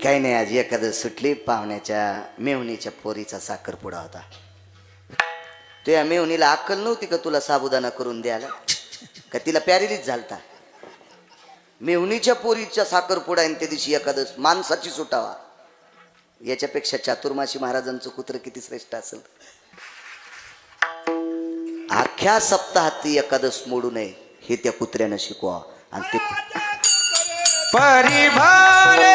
काही नाही, आज एखादं सुटली. पाहुण्याच्या मेहुणीच्या पोरीचा साखरपुडा होता. तुझ्या मेहुणीला अक्कल नव्हती का तुला साबुदाणा करून द्यायला? का तिला पॅरेलिस झालता? मेहुणीच्या पोरीच्या साखरपुडा आणि त्या दिवशी एखादं माणसाची सुटावा. याच्यापेक्षा चातुर्मासी महाराजांचं कुत्र किती श्रेष्ठ असेल. अख्ख्या सप्ताहात ती एकादश मोडू नये हे त्या कुत्र्यानं शिकवा. आणि ते परिभारे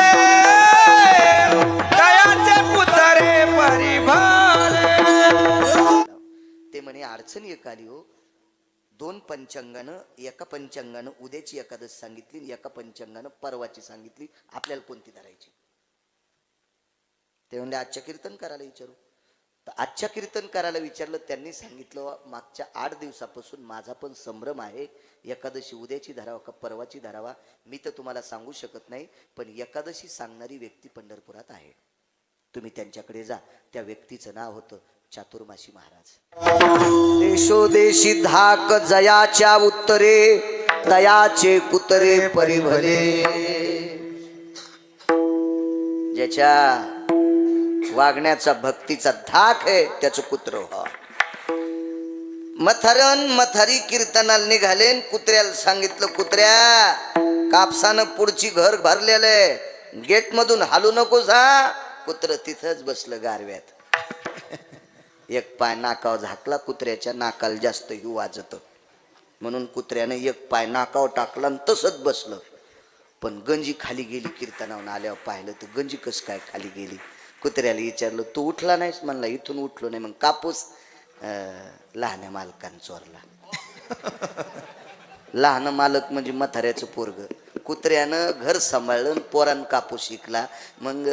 दयाचे पुतरे परिभारे. ते म्हणे अडचण एक आली हो. 2 पंचांगानं, एका पंचांगानं उद्याची एकादश सांगितली, एका पंचांगानं परवाची सांगितली. आपल्याला कोणती धरायची? ते म्हणले आजच्या कीर्तन करायला विचारू. तर आजच्या कीर्तन करायला विचारलं. त्यांनी सांगितलं मागच्या 8 दिवसापासून माझा पण संभ्रम आहे, एकादशी उद्याची धरावा का परवाची धरावा. मी तर तुम्हाला सांगू शकत नाही, पण एकादशी सांगणारी व्यक्ती पंढरपुरात आहे. तुम्ही त्यांच्याकडे जा. त्या व्यक्तीचं नाव होतं चातुर्मासी महाराज. देशोदेशी धाक जयाच्या उत्तरे, दयाचे कुतरे परिभले. ज्याच्या वागण्याचा भक्तीचा धाक आहे त्याचं कुत्र हो. मथरण मथारी कीर्तनाला निघाले. कुत्र्याला सांगितलं, कुत्र्या कापसानं पुढची घर भरलेलं, गेट मधून हालू नकोस हा. कुत्र तिथंच बसलं गारव्यात. एक पाय नाकावर झाकला. कुत्र्याच्या नाकाला जास्त ही वाजत म्हणून कुत्र्यानं एक पाय नाकावर टाकला आणि तसंच बसलं. पण गंजी खाली गेली. कीर्तनावरून आल्यावर पाहिलं तर गंजी कस काय खाली गेली. कुत्र्याला विचारलं, तू उठला नाहीस? म्हणला इथून उठलो नाही. मग कापूस लहान मालकानं चोरला. लहान मालक म्हणजे म्हाताऱ्याचं पोरग. कुत्र्यानं घर सांभाळलं, पोरानं कापूस शिकला. मग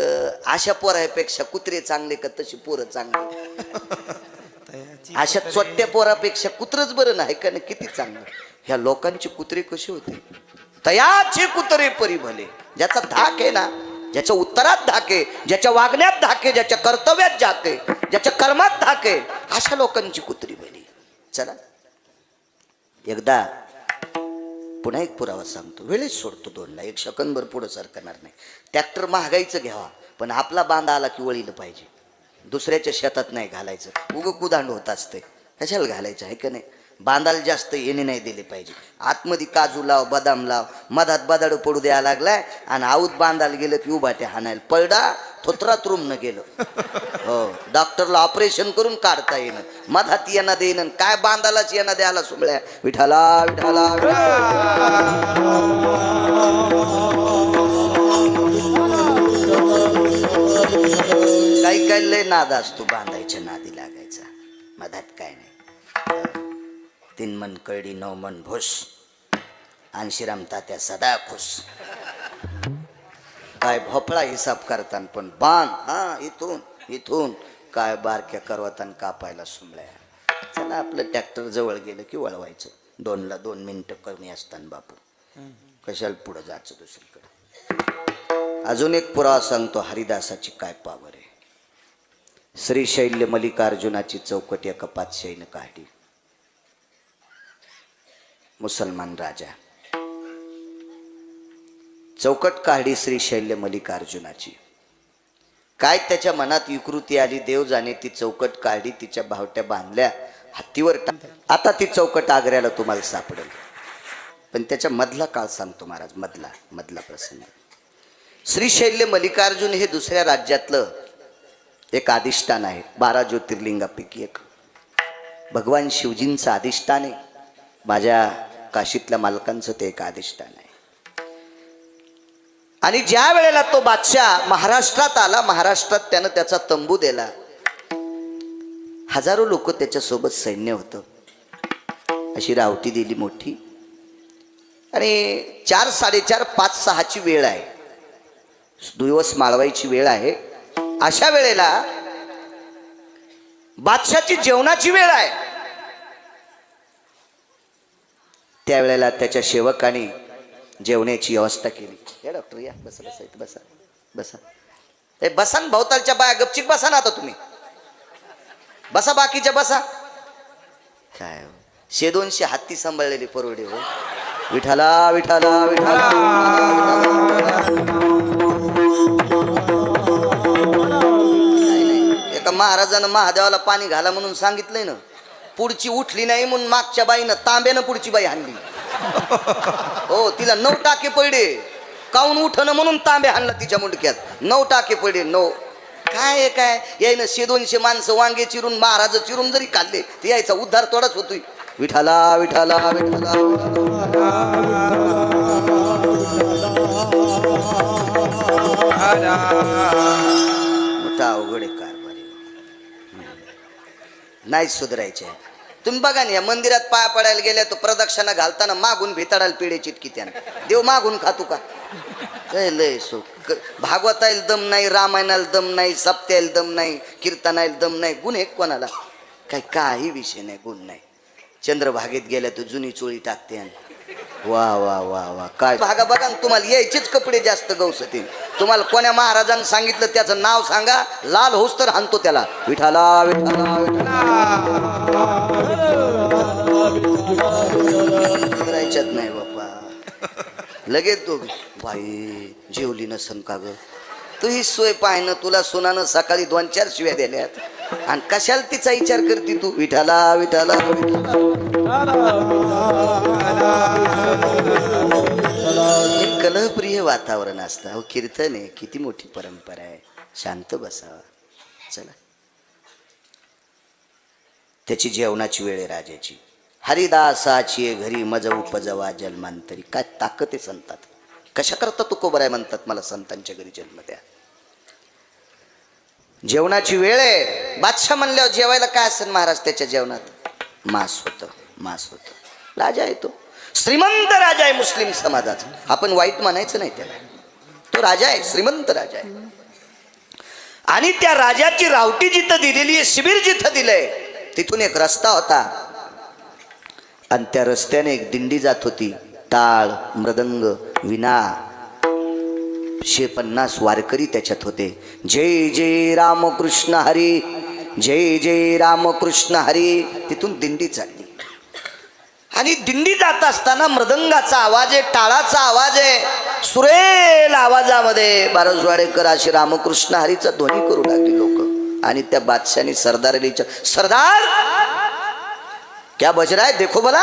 अशा पोरापेक्षा कुत्रे चांगले का तशी पोरं चांगली? अशा चोट्ट्या पोरापेक्षा कुत्रच बरं नाही का? किती चांगलं. ह्या लोकांचे कुत्रे कसे होते? तयाचे कुत्रे परिभले. ज्याचा धाक आहे ना, ज्याच्या उत्तरात धाक आहे, ज्याच्या वागण्यात धाक आहे, ज्याच्या कर्तव्यात धाक आहे, ज्याच्या कर्मात धाक आहे, अशा लोकांची कुत्री भली. चला एकदा पुन्हा एक पुरावा सांगतो. वेळेस सोडतो 2ला. 1 सेकंदभर पुढं सरकणार नाही. ट्रॅक्टर महागाईचं घ्यावा, पण आपला बांधा आला की वळीलं पाहिजे. दुसऱ्याच्या शेतात नाही घालायचं. उगं कुदांड होत असते. कशाला घालायचं आहे का नाही? बांधाला जास्त येणे नाही दिले पाहिजे. आतमध्ये काजू लाव, बदाम लाव. मधात बदाड पडू द्यायला लागलाय आणि आऊत बांधायला गेलं की उभाट्या हाणायला. पळडा थोत्रात रूमनं गेलं. हो, डॉक्टरला ऑपरेशन करून काढता येणं. मधात येणं देणं काय बांधालाच येणं द्यायला सुमळ्या. विठाला विठाला. काही काही लय नाद असतो बांधायच्या नादी लागायचा. मधात काय नाही. 3 मन कळडी 9 मन भूस, आणशीराम तात्या सदा खुश. काय भोपळा हिसाब करतान पण बाण हा इथून इथून काय बारक्या करवतान कापायला सुमळ्या. चला आपलं ट्रॅक्टर जवळ गेलं की वळवायचं. 2ला 2 मिनिटं कमी असताना बापू कशाला पुढं जायचं दुसरीकडे. अजून एक पुरावा सांगतो. हरिदासाची काय पावर आहे. श्रीशैल्य मल्लिकार्जुनाची चौकट एका पातशाहीनं काढली. मुसलमान राजा चौकट काढली श्रीशैल्य मल्लिकार्जुनाची. काय त्याच्या मनात विकृती आली देव जाणे. ती चौकट काढली, तिच्या भावट्या बांधल्या, हत्तीवर आता ती चौकट आग्र्याला तुम्हाला सापडेल. पण त्याच्या मधला काळ सांगतो महाराज. मधला प्रसंग. श्रीशैल्य मल्लिकार्जुन हे दुसऱ्या राज्यातलं एक अधिष्ठान आहे. 12 ज्योतिर्लिंगापैकी एक. भगवान शिवजींचं अधिष्ठान आहे. माझ्या काशीतल्या मालकांचं ते एक अधिष्ठान आहे. आणि ज्या वेळेला तो बादशाह महाराष्ट्रात आला, महाराष्ट्रात त्यानं त्याचा तंबू दिला. हजारो लोक त्याच्यासोबत सैन्य होतं. अशी रावटी दिली मोठी. आणि 4, 4:30, 5, 6ची वेळ आहे. दिवस माळवायची वेळ आहे. अशा वेळेला बादशाची जेवणाची वेळ आहे. त्यावेळेला त्याच्या सेवकाने जेवण्याची व्यवस्था केली. या डॉक्टर या बसा बसा इथं बसा बसा. ए बसा ना भोवतालच्या बाया गपचिक बसा ना. आता तुम्ही बसा, बाकीच्या बसा. काय 100-200 हत्ती सांभाळलेली परवडे हो. विठाला विठाला विठाला. महाराजानं महादेवाला पाणी घाला म्हणून सांगितलंय ना, पुढची उठली नाही म्हणून मागच्या बाईनं तांब्यानं पुढची बाई हाणली. हो, तिला 9 टाके पडले. काऊन उठणं म्हणून तांब्या हाणला तिच्या मुंडक्यात. 9 टाके पडले. 9 काय काय यायनं 100-200 माणसं वांगे चिरून महाराज चिरून जरी खाल्ले ते यायचा उद्धार तोडाच होतोय. विठाला विठाला विठाला मोठा अवघड आहे कारभारी. नाही सुधारायचे. तुम्ही बघा ना, या मंदिरात पाया पडायला गेल्या तो प्रदक्षिणा घालताना मागून भिताडायला पिढे चिटकी त्यानं. देव मागून खातू का? लय भागवतायला दम नाही, रामायणाला दम नाही, सप्त्याला दम नाही, कीर्तनाला दम नाही. गुण एक कोणाला? काही विषय नाही, गुण नाही. चंद्रभागेत गेल्या तर जुनी चोळी टाकते. वा वा वा वा काय भागा बघा. तुम्हाला यायचेच कपडे जास्त गवसतील. तुम्हाला कोण्या महाराजांनी सांगितलं त्याचं नाव सांगा, लाल होस तर हाणतो त्याला. विठाला विठाला विठाला नाही बाप्पा. लगेच तो बाई जेवली नसन का ग? तू ही सोय पाहिनं. तुला सुनानं सकाळी 2-4 शिव्या दिल्यात आणि कशाला तिचा विचार करते तू? विठाला विठाला हे कलहप्रिय वातावरण असतं. अहो कीर्तन आहे, किती मोठी परंपरा आहे. शांत बसावा. चला, त्याची जेवणाची वेळ आहे राजाची. हरिदासाची घरी मज उपजवा जन्मांतरी. काय ताकद आहे संतात. कशा करता तुकोबराय म्हणतात, मला संतांच्या घरी जन्म द्या. जेवणाची वेळ आहे. बादशाह म्हणल्यावर जेवायला काय असेल महाराज त्याच्या जेवणात? मांस होतं. मांस होतं. राजा आहे तो, श्रीमंत राजा आहे मुस्लिम समाजाचा. आपण वाईट म्हणायचं नाही त्याला. तो राजा आहे, श्रीमंत राजा आहे. आणि त्या राजाची रावटी जिथं दिलेली आहे, शिबिर जिथं दिलंय, तिथून एक रस्ता होता आणि त्या रस्त्याने एक दिंडी जात होती. टाळ, मृदंग, विना, 150 वारकरी त्याच्यात होते. जय जय रामकृष्ण हरी, जय जय रामकृष्ण हरी. तिथून दिंडी चालली आणि दिंडी जात असताना मृदंगाचा आवाज आहे, टाळाचा आवाज आहे. सुरेल आवाजामध्ये बारसवाडेकर अशी रामकृष्ण हरीचा ध्वनी करू लागली लोक. आणि त्या बादशाहाने सरदार अलीच्या, सरदार क्या बज रहा है देखो भला.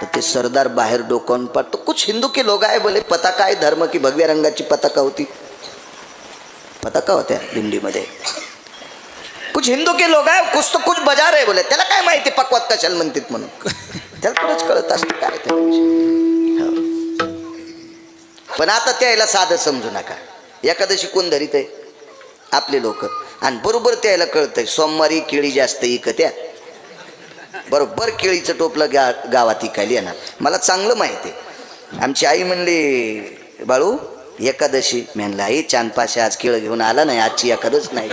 तो ते सरदार बाहेर डोकावून पाडतो. कुछ हिंदू के लोग आहे बोले. पताका आहे धर्म की भगव्या रंगाची पताका होती. पताका होत्या दिंडीमध्ये. कुछ हिंदू के लोग आहे, कुछ तो कुछ बजा रहे बोले. त्याला काय माहिती पक्वात कशाला म्हणतात म्हणून. त्याला थोडंच कळत असतं काय त्या. पण आता त्याला साधं समजू नका. एकादशी कोण धरीत आहे? आपले लोक. आणि बरोबर त्याला कळतंय सोमवारी केळी जास्त इकत्या. बरोबर केळीचं टोपलं गावात इकायला येणार. मला चांगलं माहिती आहे. आमची आई म्हणली, बाळू एकादशी. म्हणलं आई चांदपाशा आज केळं घेऊन आला नाही, आजची एकादश नाही.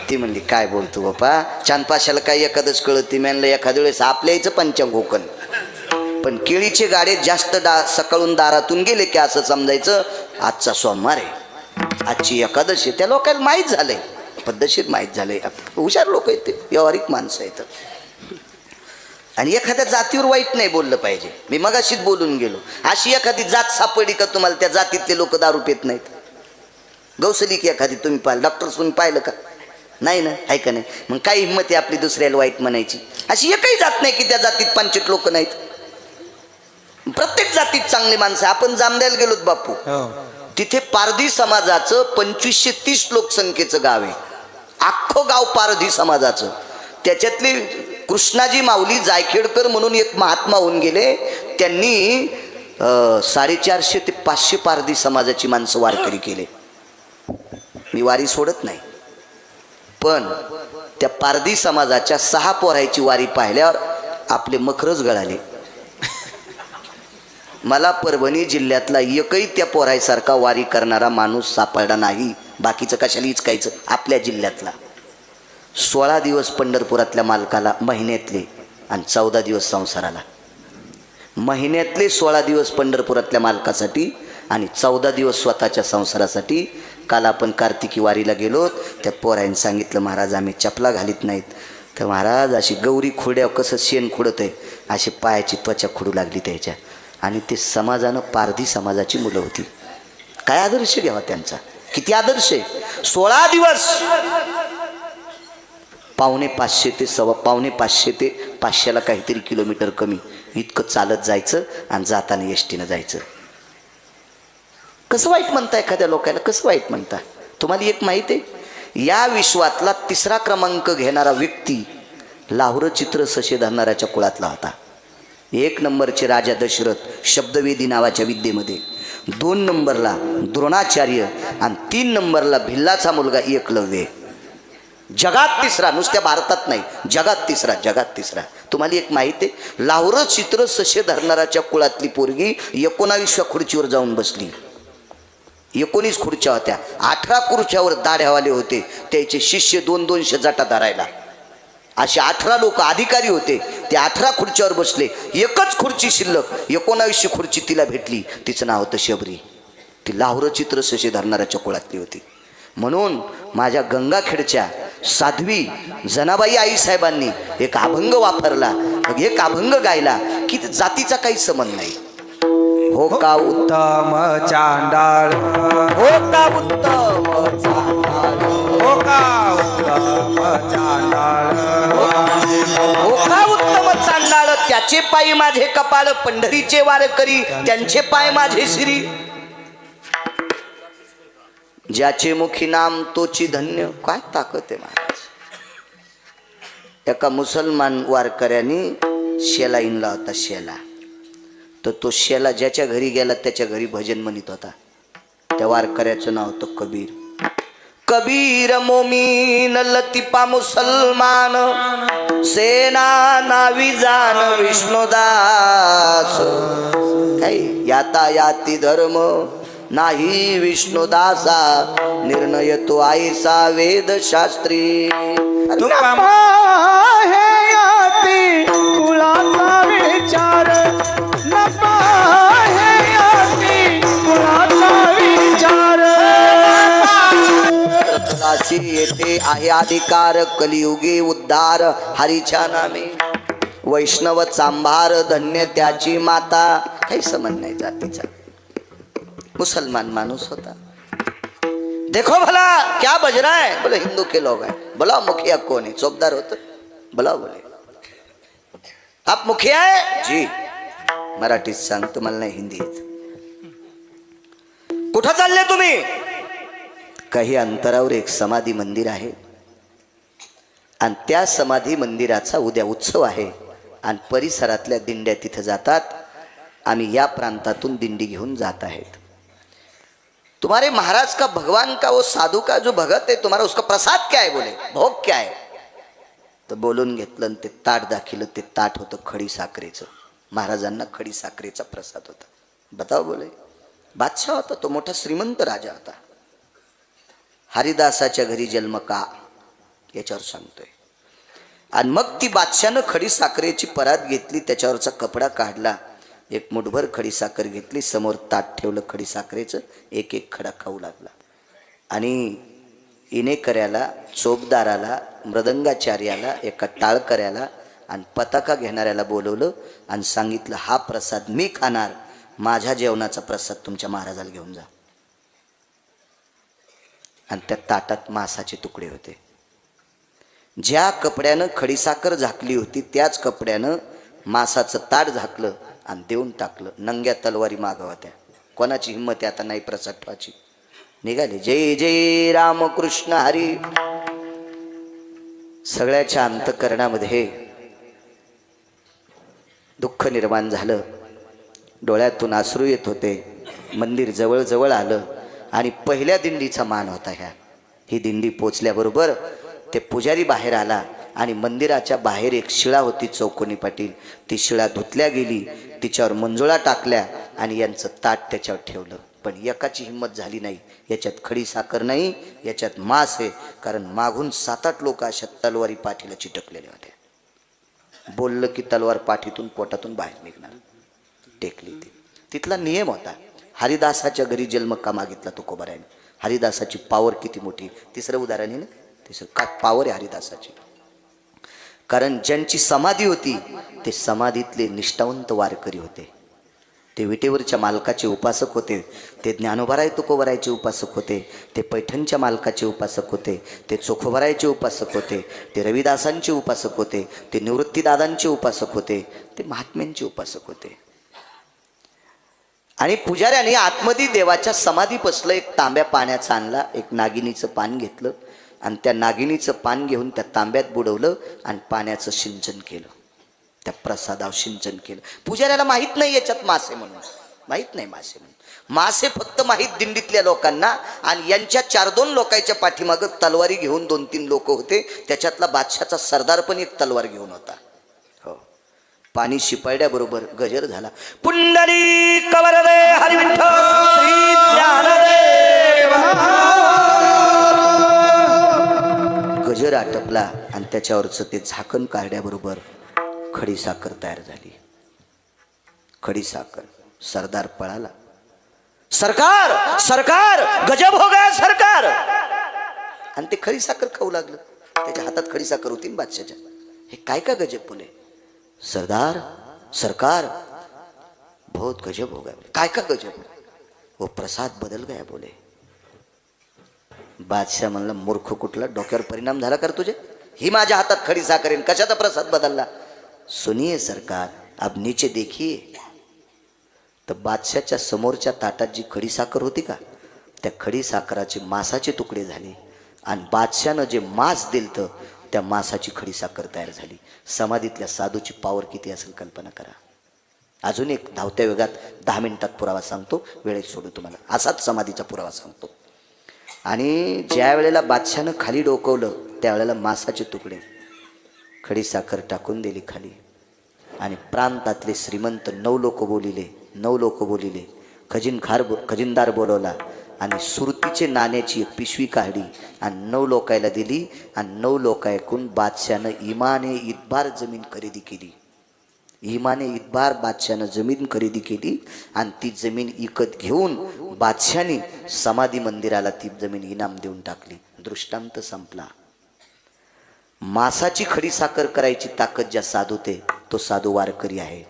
ती म्हणली काय बोलतो बापा, चांदपाशाला काय एकादश कळत? ती म्हणलं एखाद्या वेळेस आपल्या यायचं पंचगोकण, पण केळीचे गाडे जास्त सकाळून दारातून गेले की असं समजायचं आजचा सोमवार आहे, आजची एकादशी आहे. त्या लोकांना माहीत झालंय, पद्धतशीर माहीत झालंय. हुशार लोक आहेत ते, व्यावहारिक माणसं आहेत. आणि एखाद्या जातीवर वाईट नाही बोललं पाहिजे. मी मगाशीच बोलून गेलो. अशी एखादी जात सापडली का तुम्हाला त्या जातीतले लोक दारू पित नाहीत? गौसली की एखादी तुम्ही पाहिलं, डॉक्टर सुन पाहिलं का? नाही ना, आहे का नाही? मग काय हिंमत आहे आपली दुसऱ्याला वाईट म्हणायची? अशी एकही जात नाही की त्या जातीत 5 लोक नाहीत. प्रत्येक जातीत चांगली माणसं. आपण जामद्याला गेलोत बापू, तिथे पारधी समाजाचं 2530 लोकसंख्येचं गाव आहे. अख्खं गाव पारधी समाजाचं. त्याच्यातली कृष्णाजी माऊली जायखेडकर म्हणून एक महात्मा होऊन गेले. त्यांनी 450 ते 500 पारधी समाजाची माणसं वारकरी केले. मी वारी सोडत नाही, पण त्या पारधी समाजाच्या 6 पोरायची वारी पाहिल्यावर आपले मखरच गळाले. मला परभणी जिल्ह्यातला एकही त्या पोरायसारखा वारी करणारा माणूस सापडला नाही. बाकीचं कशाला इचकायचं. आपल्या जिल्ह्यातला 16 दिवस पंढरपुरातल्या मालकाला महिन्यातले आणि 14 दिवस संसाराला. महिन्यातले 16 दिवस पंढरपुरातल्या मालकासाठी आणि 14 दिवस स्वतःच्या संसारासाठी. काल आपण कार्तिकी वारीला गेलो. त्या पोरायने सांगितलं, महाराज आम्ही चपला घालीत नाहीत. तर महाराज अशी गौरी खुड्यावर कसं शेण खुडत आहे अशी पायाची त्वचा खुडू लागली त्याच्या. आणि ते समाजानं पारधी समाजाची मुलं होती. काय आदर्श घ्यावा त्यांचा, किती आदर्श आहे. 16 दिवस 550 ते 550 ते 500ला काहीतरी किलोमीटर कमी इतकं चालत जायचं आणि जाताना एसटीनं जायचं. कसं वाईट म्हणता एखाद्या लोकांना, कसं वाईट म्हणता? तुम्हाला एक माहिती आहे, या विश्वातला 3रा क्रमांक घेणारा व्यक्ती लाहुरं चित्र ससे धरणाऱ्याच्या कुळातला होता. 1 नंबरचे राजा दशरथ शब्दवेदी नावाच्या विद्येमध्ये, 2 नंबरला द्रोणाचार्य आणि 3 नंबरला भिल्लाचा मुलगा एकलव्य. जगात 3रा, नुसत्या भारतात नाही, जगात 3रा, जगात 3रा. तुम्हाला एक माहिती आहे, लाहुरं चित्र ससे धरणाऱ्याच्या कुळातली पोरगी 19व्या खुर्चीवर जाऊन बसली. 19 खुर्च्या होत्या, 18 खुर्च्यावर दाढ्यावाले होते, त्याचे शिष्य 200 जाटा धरायला. असे 18 लोक अधिकारी होते, ते 18 खुर्च्यावर बसले. एकच खुर्ची शिल्लक, 19वी खुर्ची तिला भेटली. तिचं नाव होतं शबरी. ती लाहुरं चित्र ससे धरणाऱ्याच्या कुळातली होती. म्हणून माझ्या गंगाखेडच्या साध्वी जनाबाई आईसाहेबांनी एक अभंग वापरला, एक अभंग गायला की जातीचा काही संबंध नाही. हो का उत्तम चांडाळ, हो का उत्तम चांडाळ, हो का उत्तम चांडाळ, हो का उत्तम चांडाळ, त्याचे पायी माझे कपाळ, पंढरीचे वार करी त्यांचे पाय माझे श्री. ज्याचे मुखी नाम तोची धन्य. काय ताकद आहे महाराज. एका मुसलमान वारकऱ्याने शेला इंला होता, शेला. तर तो शेला ज्याच्या घरी गेला त्याच्या घरी भजन म्हणत होता. त्या वारकऱ्याचं नाव होतं कबीर. कबीर मोमीन लतिपा मुसलमान, सेना नावी जान विष्णुदास. काही यातायाती धर्म नाही विष्णुदासा, निर्णय तो आईसा वेद शास्त्री. तुका हे याती कुळाचा विचार, नपा हे याती कुळाचा विचार. दासी येथे आहे अधिकार, कलियुगी उद्धार हरीच्या नामे. वैष्णव चांभार धन्य त्याची माता. काही संबंध नाही जातीचा. मुसलमान माणूस होता. देखो भला क्या बज रहा है, बोले हिंदू के लोग हैं. बोला मुखिया कौन है? चौकीदार होता. बोला, बोले आप मुखिया है? जी. मराठीत सांगतो, मला नाही हिंदी येत. कुठं चालले तुम्ही? काही अंतरावर एक समाधी मंदिर आहे आणि त्या समाधी मंदिराचा उद्या उत्सव आहे आणि परिसरातल्या दिंड्या तिथं जातात. आम्ही या प्रांतातून दिंडी घेऊन जात आहेत. तुम्हारे महाराज का भगवान का वो साधू का जो भगत है, तुम्हारा उसका प्रसाद क्या है? बोले भोग क्या है? तर बोलून घेतलं आणि ते ताट दाखिलं. ते ताट होतं खडी साखरेचं. महाराजांना खडी साखरेचा प्रसाद होता. बताओ, बोले बादशाह होता तो, मोठा श्रीमंत राजा होता. हरिदासाच्या घरी जन्म का, याच्यावर सांगतोय. आणि मग ती बादशाहनं खडी साखरेची परात घेतली, त्याच्यावरचा कपडा काढला, एक मुठभर खडी साखर घेतली, समोर ताट ठेवलं खडी साखरेचं, एक एक खडा खाऊ लागला. आणि इनेकऱ्याला, चोपदाराला, मृदंगाचार्याला, एका टाळकऱ्याला आणि पताका घेणाऱ्याला बोलवलं आणि सांगितलं, हा प्रसाद मी खाणार, माझ्या जेवणाचा प्रसाद तुमच्या महाराजाला घेऊन जा. आणि त्या ताटात मांसाचे तुकडे होते. ज्या कपड्यानं खडीसाखर झाकली होती त्याच कपड्यानं मांसाचं ताट झाकलं आणि देऊन टाकलं. नंग्या तलवारी मागं होत्या. कोणाची हिंमत आता नाही प्रसाद ठेवायची. निघाले जय जय रामकृष्ण हरी. सगळ्याच्या अंतःकरणामध्ये दुःख निर्माण झालं. डोळ्यातून अश्रू येत होते. मंदिर जवळ जवळ आलं आणि पहिल्या दिंडीचा मान होता ह्या. ही दिंडी पोचल्याबरोबर ते पुजारी बाहेर आला आणि मंदिराच्या बाहेर एक शिळा होती चौकोनी पाटील. ती शिळा धुतल्या गेली, तिच्यावर मंजुळा टाकल्या आणि यांचं ताट त्याच्यावर ठेवलं. पण एकाची हिंमत झाली नाही. याच्यात खडी साखर नाही, याच्यात मांस आहे. कारण मागून 7-8 लोक अशा तलवारी पाठीला चिटकलेले होते. बोललं की तलवार पाठीतून पोटातून बाहेर निघणार. टेकली ती. तिथला नियम होता. हरिदासाच्या घरी जन्म का मागितला तुकोबाराने. हरिदासाची पावर किती मोठी. तिसरं उदाहरण आहे ना, तिसरं काय पावर आहे हरिदासाची. कारण ज्यांची समाधी होती ते समाधीतले निष्ठावंत वारकरी होते. ते विटेवरच्या मालकाचे उपासक होते, ते ज्ञानोबाराय तुकोबारायचे उपासक होते, ते पैठणच्या मालकाचे उपासक होते, ते चोखोबारायचे उपासक होते, ते रविदासांचे उपासक होते, ते निवृत्तीदादांचे उपासक होते, ते महात्म्यांचे उपासक होते. आणि पुजाऱ्याने आतमध्ये देवाच्या समाधी बसलं, एक तांब्या पाण्याचा आणला, एक नागिनीचं पान घेतलं आणि त्या नागिनीचं पान घेऊन त्या तांब्यात बुडवलं आणि पाण्याचं सिंचन केलं, त्या प्रसादावर सिंचन केलं. पुजाऱ्याला माहीत नाही याच्यात मासे म्हणून, माहीत नाही मासे म्हणून. मासे फक्त माहीत दिंडीतल्या लोकांना. आणि यांच्या 4-2 लोकांच्या पाठीमागं तलवारी घेऊन 2-3 लोक होते, त्याच्यातला बादशाचा सरदार पण एक तलवार घेऊन होता. हो, पाणी शिपाड्याबरोबर गजर झाला. पुंडली कवरदे हरिविठ्ठल श्री ज्ञानदेव. गजर आटपला आणि त्याच्यावरचं ते झाकण काढल्याबरोबर खडी साखर तयार झाली. खडी साखर. सरदार पळाला, सरकार सरकार गजब हो गया सरकार. आणि ते खडी साखर खाऊ लागलं. त्याच्या हातात खडी साखर होती बादशाच्या. हे काय का गजब बोले? सरदार सरकार बहुत गजब हो गया. काय का गजब? वो प्रसाद बदल गया बोले. बादशाह म्हणला, मूर्ख कुठला, डोक्यावर परिणाम झाला कर तुझे? ही माझ्या हातात खडी साखर आहे, कशाचा प्रसाद बदलला? सुनिए सरकार, अब नीचे देखिए. तर बादशाच्या समोरच्या ताटात जी खडी साखर होती का, त्या खडी साखराचे मांसाचे तुकडे झाले आणि बादशानं जे मांस दिलतं त्या मांसाची खडी साखर तयार झाली. समाधीतल्या साधूची पावर किती असेल कल्पना करा. अजून एक धावत्या वेगात 10 मिनिटात पुरावा सांगतो, वेळेत सोडू तुम्हाला. असाच समाधीचा पुरावा सांगतो. आणि ज्या वेळेला बादशानं खाली डोकवलं त्यावेळेला मांसाचे तुकडे, खडी साखर टाकून दिली खाली. आणि प्रांतातले श्रीमंत 9 लोक बोलिले, 9 लोक बोलिले. खजिनदार बोलवला आणि सुरतीचे नाण्याची एक पिशवी काढली आणि 9 लोकायला दिली. आणि 9 लोक ऐकून बादशानं इमाने इतबार जमीन खरेदी केली. इमाने इतबार बादशानं जमीन खरेदी केली आणि ती जमीन विकत घेऊन बादशाने समाधी मंदिराला ती जमीन इनाम देऊन टाकली. दृष्टांत संपला. मांसाची खडी साखर करायची ताकद ज्या साधूते तो साधू वारकरी आहे.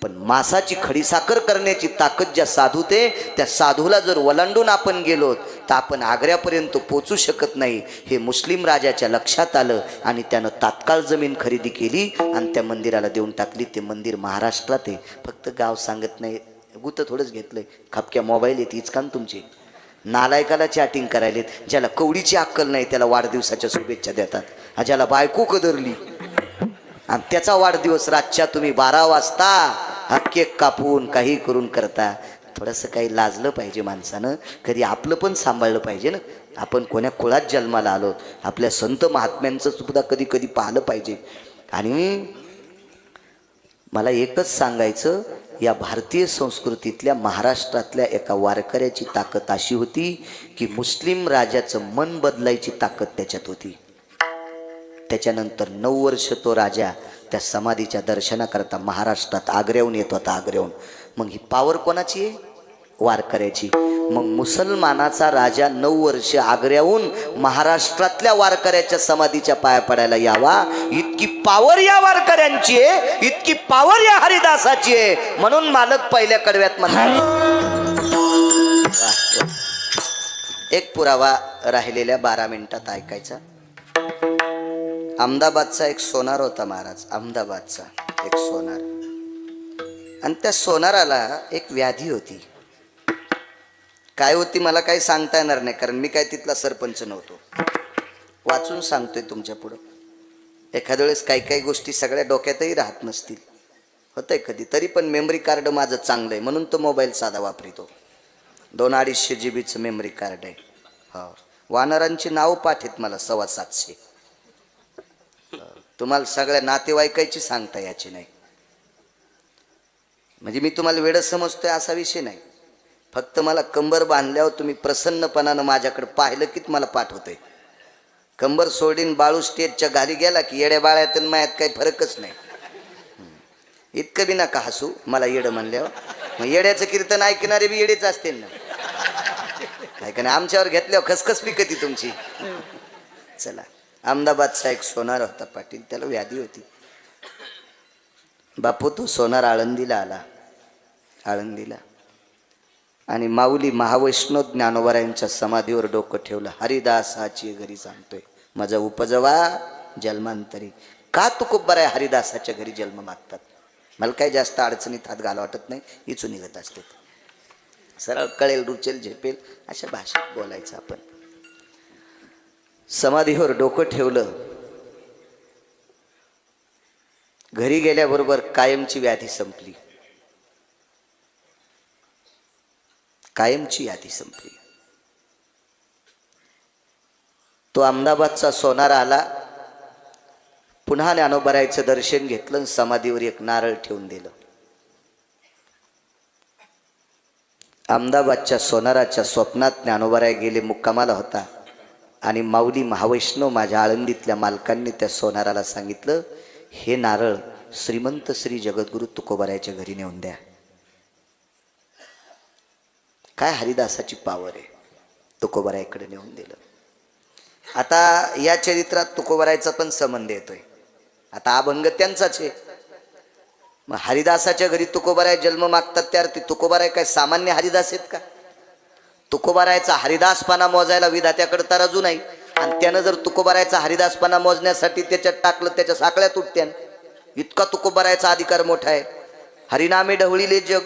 पण मांसाची खडी साखर करण्याची ताकद ज्या साधूते त्या साधूला जर वलांडून आपण गेलो तर आपण आग्र्यापर्यंत पोचू शकत नाही. हे मुस्लिम राजाच्या लक्षात आलं आणि त्यानं तात्काळ जमीन खरेदी केली आणि त्या मंदिराला देऊन टाकली. ते मंदिर महाराष्ट्रात आहे, फक्त गाव सांगत नाही. गुत थोडंच घेतलंय. खापक्या मोबाईल येते इचकान तुमची. नालायकाला चॅटिंग करायलेत. ज्याला कवडीची अक्कल नाही त्याला वाढदिवसाच्या शुभेच्छा देतात. ज्याला बायको कदरली आणि त्याचा वाढदिवस रातच्या तुम्ही 12 वाजता हा केक कापून काही करून करता. थोडंसं काही लाजलं पाहिजे माणसानं. कधी आपलं पण सांभाळलं पाहिजे ना. आपण कोण्या कुळात जन्माला आलो, आपल्या संत महात्म्यांचं सुद्धा कधी कधी पाहिलं पाहिजे. आणि मला एकच सांगायचं, या भारतीय संस्कृतीतल्या महाराष्ट्रातल्या एका वारकऱ्याची ताकद अशी होती की मुस्लिम राजाचं मन बदलायची ताकद त्याच्यात होती. त्याच्यानंतर 9 वर्ष तो राजा त्या समाधीच्या दर्शनाकरता महाराष्ट्रात आग्र्याहून येत होता. आग्र्याहून. मग ही पावर कोणाची आहे? वारकऱ्याची. मग मुसलमानाचा राजा 9 वर्ष आग्र्याहून महाराष्ट्रातल्या वारकऱ्याच्या समाधीच्या पाया पडायला यावा, इतकी पावर या वारकऱ्यांची आहे, इतकी पावर या हरिदासाची आहे. म्हणून मालक पहिल्या कडव्यात म्हणतात. एक पुरावा राहिलेल्या 12 मिनिटात ऐकायचा. अहमदाबादचा एक सोनार होता महाराज. अहमदाबादचा एक सोनार. आणि त्या सोनाराला एक व्याधी होती. काय होती मला काही सांगता येणार नाही, कारण मी काय तिथला सरपंच नव्हतो. वाचून सांगतोय तुमच्या पुढं. एखाद्या वेळेस काही काही गोष्टी सगळ्या डोक्यातही राहत नसतील, होतंय कधी. तरी पण मेमरी कार्ड माझं चांगलं आहे म्हणून तो मोबाईल साधा वापरितो. 200-250 GB मेमरी कार्ड आहे. हो, वानरांची नाव पाठ आहेत मला 750. तुम्हाला सगळ्या नातेवाईकाची सांगता याची नाही. म्हणजे मी तुम्हाला वेळ समजतोय असा विषय नाही. फक्त मला कंबर बांधल्यावर तुम्ही प्रसन्नपणानं माझ्याकडे पाहिलं की मला पाठ होतंय. कंबर सोडीन बाळू स्टेजच्या घाली गेला की येड्या बाळ्यात आणि मायात काही फरकच नाही. इतकं बी नका हसू मला येडं म्हणल्यावर. मग येड्याचं कीर्तन ऐकणारे बी येडेच असतील ना. काय का नाही, आमच्यावर घेतल्यावर खसखस पिकती तुमची. चला, अहमदाबादचा एक सोनार होता पाटील. त्याला व्याधी होती. बापू तो सोनार आळंदीला आला. आळंदीला. आणि माऊली महावैष्णव ज्ञानोबरायांच्या समाधीवर डोकं ठेवलं. हरिदासाची घरी सांगतोय माझा उपजवा जन्मांतरी. का तुकोबर आहे हरिदासाच्या घरी जन्म मागतात? मला काही जास्त अडचणीत हात घाला वाटत नाही, इचू निघत असते. सरळ कळेल, रुचेल, झेपेल अशा भाषेत बोलायचं आपण. समाधीवर डोकं ठेवलं. घरी गेल्याबरोबर कायमची व्याधी संपली. कायमची यादी संपली. तो अहमदाबादचा सोनारा आला. पुन्हा ज्ञानोबरायचं दर्शन घेतलं आणि समाधीवर एक नारळ ठेवून दिलं. अहमदाबादच्या सोनाराच्या स्वप्नात ज्ञानोबराय गेले, मुक्कामाला होता. आणि माऊली महावैष्णव माझ्या आळंदीतल्या मालकांनी त्या सोनाराला सांगितलं, हे नारळ श्रीमंत श्री जगद्गुरु तुकोबरायच्या घरी नेऊन द्या. काय हरिदासाची पावर आहे. तुकोबरायकडे नेऊन दिलं. आता या चरित्रात तुकोबरायचा पण संबंध येतोय. आता अभंग त्यांचाच आहे. मग हरिदासाच्या घरी तुकोबराय जन्म मागतात त्यावर ती तुकोबराय काय सामान्य हरिदास आहेत का? तुकोबरायचा हरिदासपणा मोजायला विधात्याकडे तराजू नाही. आणि त्यानं जर तुकोबरायचा हरिदासपणा मोजण्यासाठी त्याच्यात टाकलं, त्याच्या साखळ्या तुटत्यान. इतका तुकोबरायचा अधिकार मोठा आहे. हरिनामे ढवळीले जग.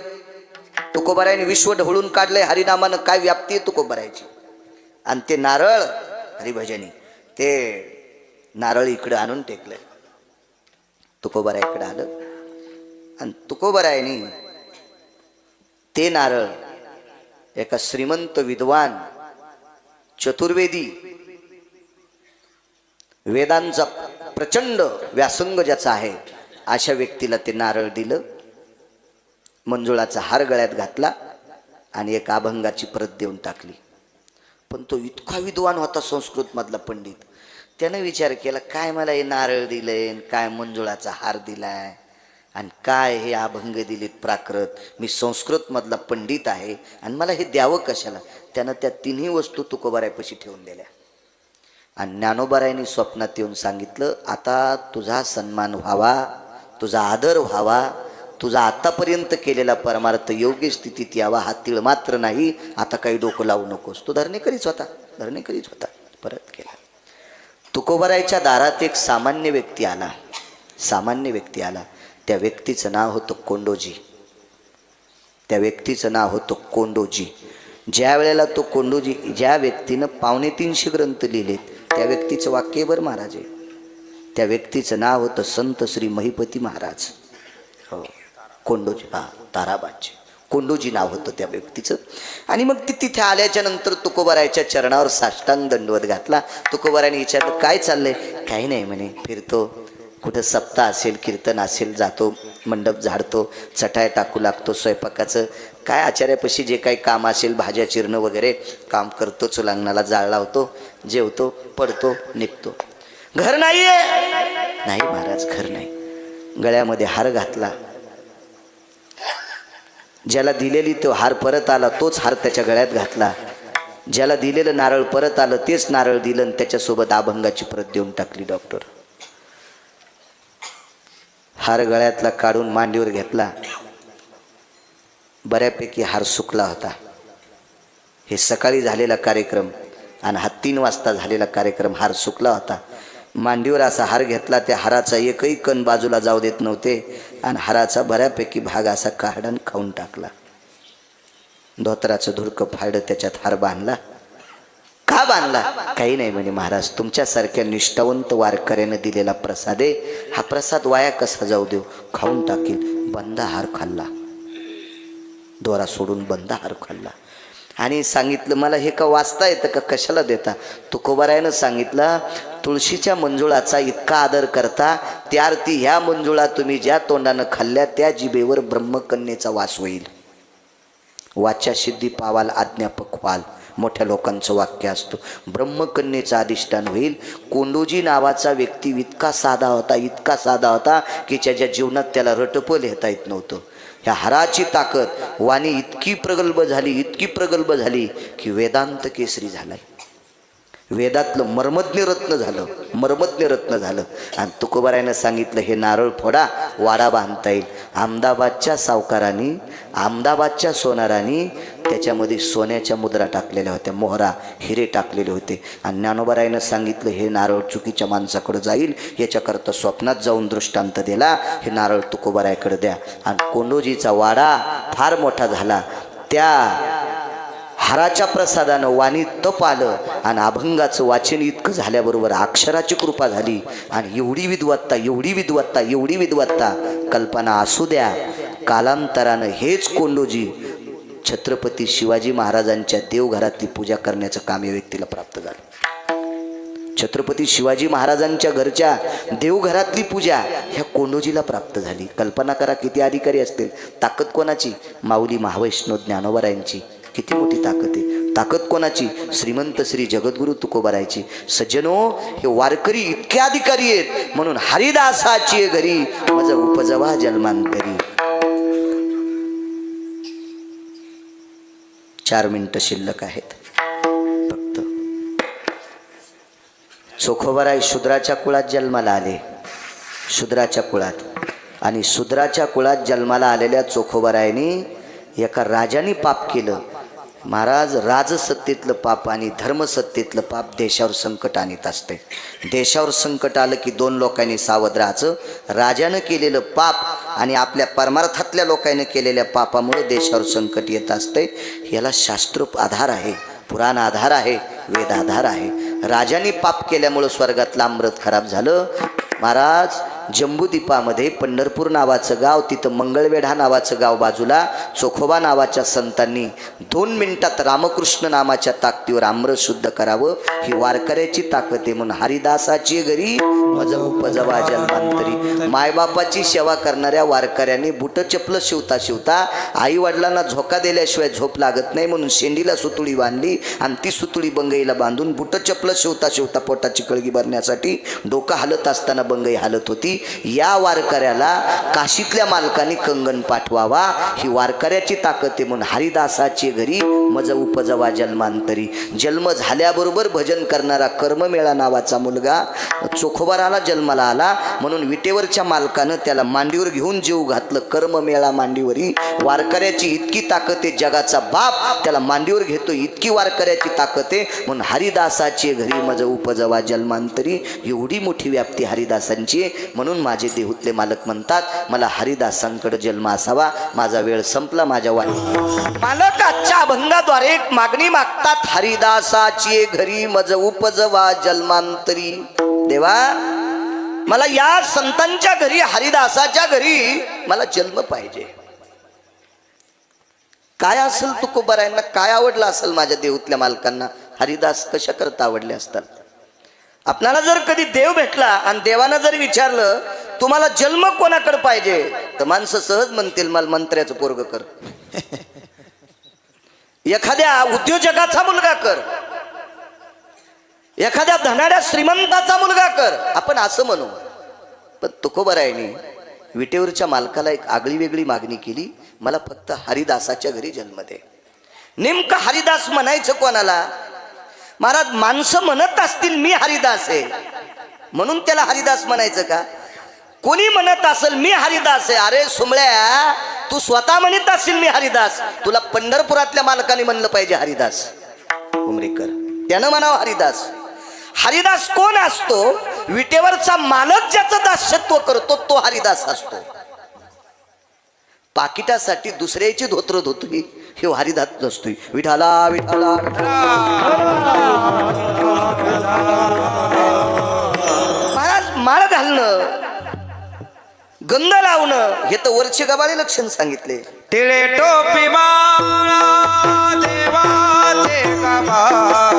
तुकोबरायने विश्व ढवळून काढलंय हरिनामानं. काय व्याप्ती आहे तुकोबरायची. आणि ते नारळ हरिभजनी, ते नारळ इकडं आणून टेकलंय. तुकोबरायकडे आलं आणि तुकोबरायनी ते नारळ एका श्रीमंत विद्वान चतुर्वेदी, वेदांचा प्रचंड व्यासंग ज्याचा आहे अशा व्यक्तीला ते नारळ दिलं. मंजुळाचा हार गळ्यात घातला आणि एक अभंगाची प्रत देऊन टाकली. पण तो इतका विद्वान होता, संस्कृत मधला पंडित. त्याने विचार केला, काय मला हे नारळ दिलंय, काय मंजुळाचा हार दिलाय, आणि काय हे अभंग दिलेत प्राकृत. मी संस्कृत मधला पंडित आहे आणि मला हे द्यावं कशाला. त्यानं त्या तिन्ही वस्तू तुकोबरायपाशी ठेवून दिल्या. आणि ज्ञानोबरायांनी स्वप्नात येऊन सांगितलं, आता तुझा सन्मान व्हावा, तुझा आदर व्हावा, तुझा आतापर्यंत केलेला परमार्थ योग्य स्थितीत यावा, हा तीळ मात्र नाही. आता काही डोकं लावू नकोस. तो धरणेकरीच होता, धरणेकरीच होता. परत केला. तुकोबरायच्या दारात एक सामान्य व्यक्ती आला. सामान्य व्यक्ती आला. त्या व्यक्तीचं नाव होतं कोंडोजी. त्या व्यक्तीचं नाव होतं कोंडोजी. ज्या वेळेला तो कोंडोजी, ज्या व्यक्तीनं 350 ग्रंथ लिहिलेत, त्या व्यक्तीचं वाक्य बरं महाराज आहे. त्या व्यक्तीचं नाव होतं संत श्री महिपती महाराज. हो, कोंडोजी. हा, ताराबादचे कोंडोजी नाव होतं त्या व्यक्तीचं. आणि मग ती तिथे आल्याच्या नंतर तुकोबरायच्या चरणावर साष्टांग दंडवत घातला. तुकोबरायने विचारलं, काय चाललंय? काही नाही म्हणे, फिरतो, कुठं सप्ताह असेल, कीर्तन असेल, जातो, मंडप झाडतो, चटाय टाकू लागतो, स्वयंपाकाचं काय आचार्यापाशी जे काही काम असेल, भाज्या चिरणं वगैरे काम करतो, चुलांगणाला जाळ लावतो, जेवतो, पडतो, निघतो. घर नाहीये? नाही महाराज, घर नाही. गळ्यामध्ये हार घातला. ज्याला दिलेली तो हार परत आला, तोच हार त्याच्या गळ्यात घातला. ज्याला दिलेलं नारळ परत आलं, तेच नारळ दिलं आणि त्याच्यासोबत अभंगाची प्रत देऊन टाकली. डॉक्टर हार गळ्यातला काढून मांडीवर घेतला. बऱ्यापैकी हार सुकला होता. हे सकाळी झालेला कार्यक्रम आणि हा 3 वाजता झालेला कार्यक्रम. हार सुकला होता. मांडीवर असा हार घेतला. त्या हाराचा एकही कण बाजूला जाऊ देत नव्हते आणि हाराचा बऱ्यापैकी भाग असा काढून खाऊन टाकला. धोतराचं धुडकं फाडलं, त्याच्यात हार बांधला. का बांधला? काही नाही म्हणे, महाराज तुमच्यासारख्या निष्ठावंत वारकऱ्यानं दिलेला प्रसाद आहे, हा प्रसाद वाया कसा जाऊ देऊ, खाऊन टाकील. बंद हार खाल्ला. दोरा सोडून बंद हार खाल्ला. आणि सांगितलं, मला हे का वाचता येतं का, कशाला देता? तुकोबरायनं सांगितलं, तुळशीच्या मंजुळाचा इतका आदर करता, त्या अर्थी ह्या मंजुळा तुम्ही ज्या तोंडानं खाल्ल्या त्या जिभेवर ब्रह्मकन्येचा वास होईल. वाचा सिद्धी पावाल आज्ञापक व्हाल, मोठ्या लोकांचं वाक्य असतं. ब्रह्मकन्येचं अधिष्ठान होईल. कोंडोजी नावाचा व्यक्ती इतका साधा होता, इतका साधा होता की त्याच्या जीवनात त्याला रटपं लिहिता येत नव्हतं. ह्या हाराची ताकद, वाणी इतकी प्रगल्भ झाली, इतकी प्रगल्भ झाली की वेदांत केसरी झालाय. वेदातलं मर्मज्ञ रत्न झालं, मर्मज्ञ रत्न झालं. आणि तुकोबारायनं सांगितलं हे नारळ फोडा, वाडा बांधता येईल. अहमदाबादच्या सावकारांनी, अहमदाबादच्या सोनारांनी त्याच्यामध्ये सोन्याच्या मुद्रा टाकलेल्या होत्या, मोहरा हिरे टाकलेले होते. आणि ज्ञानोबारायनं सांगितलं हे नारळ चुकीच्या माणसाकडे जाईल, याच्याकरता स्वप्नात जाऊन दृष्टांत दिला, हे नारळ तुकोबारायकडे द्या. आणि कोंडोजीचा वाडा फार मोठा झाला. त्या हाराच्या प्रसादानं वाणी तप आलं आणि अभंगाचं वाचन इतकं झाल्याबरोबर अक्षराची कृपा झाली. आणि एवढी विद्वत्ता, एवढी विद्वत्ता, एवढी विद्वत्ता, कल्पना असू द्या. कालांतरानं हेच कोंडोजी छत्रपती शिवाजी महाराजांच्या देवघरातली पूजा करण्याचं काम या व्यक्तीला प्राप्त झालं. छत्रपती शिवाजी महाराजांच्या घरच्या देवघरातली पूजा ह्या कोंडोजीला प्राप्त झाली. कल्पना करा किती अधिकारी असतील. ताकद कोणाची? माऊली महावैष्णव ज्ञानोबारायांची. किती मोठी ताकद आहे. ताकद कोणाची? श्रीमंत श्री जगद्गुरु तुकोबारायची. सज्जनो, हे वारकरी इतके अधिकारी आहेत म्हणून हरिदासाची घरी माझा उपजवा जन्मांतरी. 4 मिनिटं शिल्लक आहेत फक्त. चोखोबाराय शूद्राच्या कुळात जन्माला आले, शूद्राच्या कुळात. आणि शूद्राच्या कुळात जन्माला आलेल्या चोखोबारायनी एका राजाने पाप केलं. महाराज, राजसत्तेतलं पाप आणि धर्मसत्तेतलं पाप देशावर संकट आणत असते. देशावर संकट आलं की 2 लोकांनी सावध राहायचं. राजानं केलेलं पाप आणि आपल्या परमार्थातल्या लोकांनी केलेल्या पापामुळे देशावर संकट येत असते. याला शास्त्र आधार आहे, पुराण आधार आहे, वेद आधार आहे. राजाने पाप केल्यामुळं स्वर्गातलं अमृत खराब झालं. महाराज, जम्बूद्वीपामध्ये पंढरपूर नावाचं गाव, तिथं मंगळवेढा नावाचं गाव बाजूला, चोखोबा नावाच्या संतांनी 2 मिनिटात रामकृष्ण नामाच्या ताकदीवर अमृत शुद्ध करावं. ही वारकऱ्याची ताकद आहे. म्हणून हरिदासाची घरी मज उपजवा जन्मांतरी. मायबापाची सेवा करणाऱ्या वारकऱ्यांनी बुट चपलं शिवता शिवता आई वडिलांना झोका दिल्याशिवाय झोप लागत नाही म्हणून शेंडीला सुतुळी बांधली आणि ती सुतुळी बंगईला बांधून बुट चपलं शिवता शिवता पोटाची कळगी भरण्यासाठी डोकं हलत असताना बंगई हलत होती. या वारकऱ्याला काशीतल्या मालकाने कंगन पाठवावा. ही वारकऱ्याची ताकद आहे. म्हणून हरिदासाची घरी मज उपजवा जन्मांतरी. जन्म झाल्याबरोबर भजन करणारा कर्ममेळा नावाचा मुलगा चोखोबाराला जन्माला आला. म्हणून विटेवरच्या मालकानं त्याला मांडीवर घेऊन जीव घातलं. कर्ममेळा मांडीवरी. वारकऱ्याची इतकी ताकद आहे, जगाचा बाप त्याला मांडीवर घेतो, इतकी वारकऱ्याची ताकद आहे. म्हणून हरिदासाची घरी मज उपजवा जन्मांतरी. एवढी मोठी व्याप्ती हरिदासांची. म्हणून माझे देहूतले मालक म्हणतात, मला हरिदासांकडे जन्म असावा. माझा वेळ संपला. माझ्या वाणी मालक आजच्या अभंगाद्वारे एक मागणी मागतात, हरिदासाची घरी मज उपजवा जन्मांतरी. देवा, मला या संतांच्या घरी, हरिदासाच्या घरी मला जन्म पाहिजे. काय असेल तुकोबारायांना काय आवडलं असेल माझ्या देहूतल्या मालकांना? हरिदास कशा करता आवडले असतात? आपणाला जर कधी देव भेटला आणि देवानं जर विचारलं तुम्हाला जन्म कोणाकडे पाहिजे, तर माणसं सहज म्हणतील मला मंत्र्याचं पोरग कर, एखाद्या उद्योजकाचा मुलगा कर, एखाद्या धनाड्या श्रीमंताचा मुलगा कर, आपण असं म्हणू. पण तुकोबारायांनी विटेवरच्या मालकाला एक आगळी वेगळी मागणी केली, मला फक्त हरिदासाच्या घरी जन्म दे. नेमकं हरिदास म्हणायचं कोणाला? महाराज, माणसं म्हणत असतील मी हरिदास आहे म्हणून त्याला हरिदास म्हणायचं का? कोणी म्हणत असेल मी हरिदास आहे, अरे सुमळ्या, तू स्वतः म्हणत असशील मी हरिदास, तुला पंढरपुरातल्या मालकाने म्हणलं पाहिजे हरिदास उमरेकर, त्यानं म्हणावं हरिदास. हरिदास कोण असतो? विटेवरचा मालक ज्याचं दास्यत्व करतो तो हरिदास असतो. पाकिटासाठी दुसऱ्याची धोत्र धुतली हे हरिदास नसतोय. विठाला विठाला महाराज, माळ घालणं, गंध लावणं हे तर वरचे गबाळे लक्षण सांगितले. टिळे टोपी माळा देवाचे कपाळ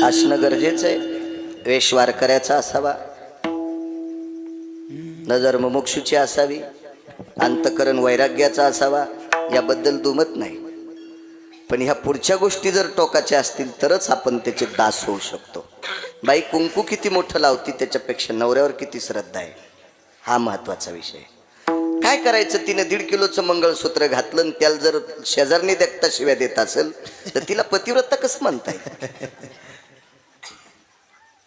असणं गरजेचं आहे. वेश वारकऱ्याचा असावा, नजर मुमुक्षुची असावी, अंतकरण वैराग्याचा असावा, याबद्दल दुमत नाही. पण ह्या पुढच्या गोष्टी जर टोकाच्या असतील तरच आपण त्याचे दास होऊ शकतो. बाई कुंकू किती मोठं लावती त्याच्यापेक्षा नवऱ्यावर किती श्रद्धा आहे हा महत्वाचा विषय. काय करायचं, तिने 1.5 किलोचं मंगळसूत्र घातलं आणि त्याला जर शेजारनी देखता शिव्या देत असेल तर तिला पतिव्रता कसं म्हणता येईल?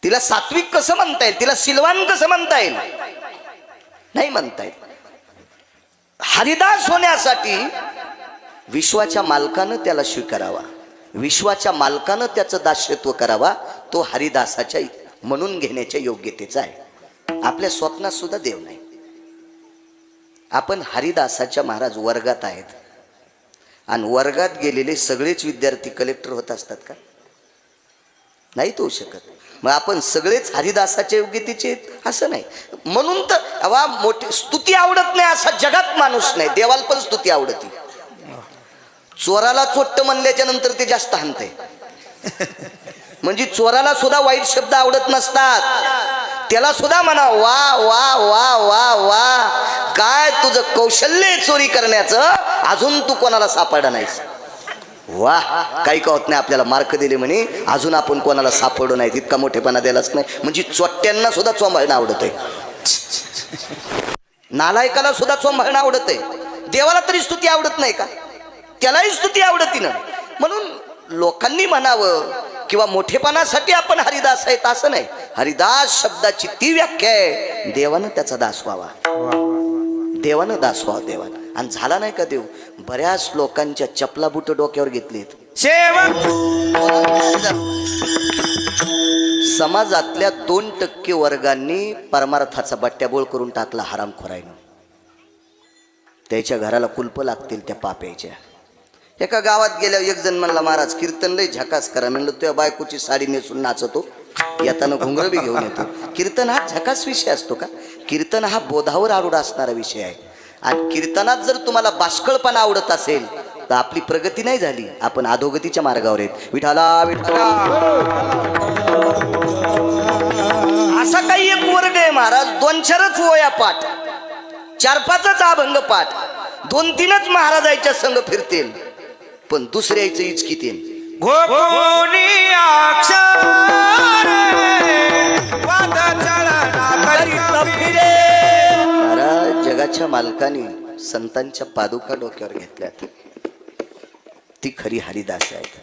तिला सात्विक कसं म्हणता येईल, तिला सिलवान कसं म्हणता येईल, नाही म्हणता येईल. हरिदास होण्यासाठी विश्वाच्या मालकानं त्याला स्वीकारावा, विश्वाच्या मालकानं त्याचं दास्यत्व करावा. तो हरिदासाच्या म्हणून घेण्याच्या योग्यतेचा आहे. आपल्या स्वप्नात सुद्धा देव नाही. आपण हरिदासाच्या महाराज वर्गात आहेत आणि वर्गात गेलेले सगळेच विद्यार्थी कलेक्टर होत असतात का? नाही तो शकत. मग आपण सगळेच हरिदासाच्या योग्यतेचे आहेत असं नाही. म्हणून तर वा मोठी स्तुती आवडत नाही असा जगात माणूस नाही. देवाला पण स्तुती आवडती. चोराला चोट्ट म्हणल्याच्या नंतर ते जास्त हाणते. म्हणजे चोराला सुद्धा वाईट शब्द आवडत नसतात. त्याला सुद्धा म्हणा वा वा वा वा वा, काय तुझं कौशल्य चोरी करण्याचं, अजून तू कोणाला सापडा नाहीस. वा, काही का होत नाही, आपल्याला मार्क दिले म्हणे, अजून आपण कोणाला सापडू नाही. इतका मोठेपणा द्यायलाच नाही. म्हणजे चोट्ट्यांना सुद्धा चोंबाळणं आवडत आहे, नालायकाला सुद्धा चोंबाळणं आवडत आहे. देवाला तरी स्तुती आवडत नाही का? त्यालाही स्तुती आवडती ना. म्हणून लोकांनी म्हणावं किंवा मोठेपणासाठी आपण हरिदास आहेत असं नाही. हरिदास शब्दाची ती व्याख्या आहे, देवानं त्याचा दास व्हावा, देवानं दास व्हावा देवानं. आणि झाला नाही का देव? बऱ्याच लोकांच्या चपला बुट डोक्यावर घेतलीत. समाजातल्या 2% वर्गांनी परमार्थाचा बट्ट्याबोळ करून टाकला हरामखोराईनं. त्याच्या घराला कुलप लागतील त्या पाप्याच्या. एका गावात गेल्यावर एक जण म्हणला, महाराज कीर्तन लय झकास करा. म्हणलं तुझ्या बायकोची साडी नेसून नाचतो, येताना घुंगरं बी घेऊन येतो. कीर्तन हा झकास विषय असतो का? कीर्तन हा बोधावर आरूढ असणारा विषय आहे. आणि कीर्तनात जर तुम्हाला बाष्कळपणा आवडत असेल तर आपली प्रगती नाही झाली, आपण अधोगतीच्या मार्गावर आहेत. विठाला विठाला असा काही एक वर्ग आहे महाराज, 2-4च ओया पाठ, 4-5च अभंग पाठ, 2-3च महाराजांच्या संग फिरतील, पण दुसऱ्याचं इचकितील. महाराज जगाच्या मालकाने संतांच्या पादुका डोक्यावर घेतल्यात, ती खरी हरिदास आहेत.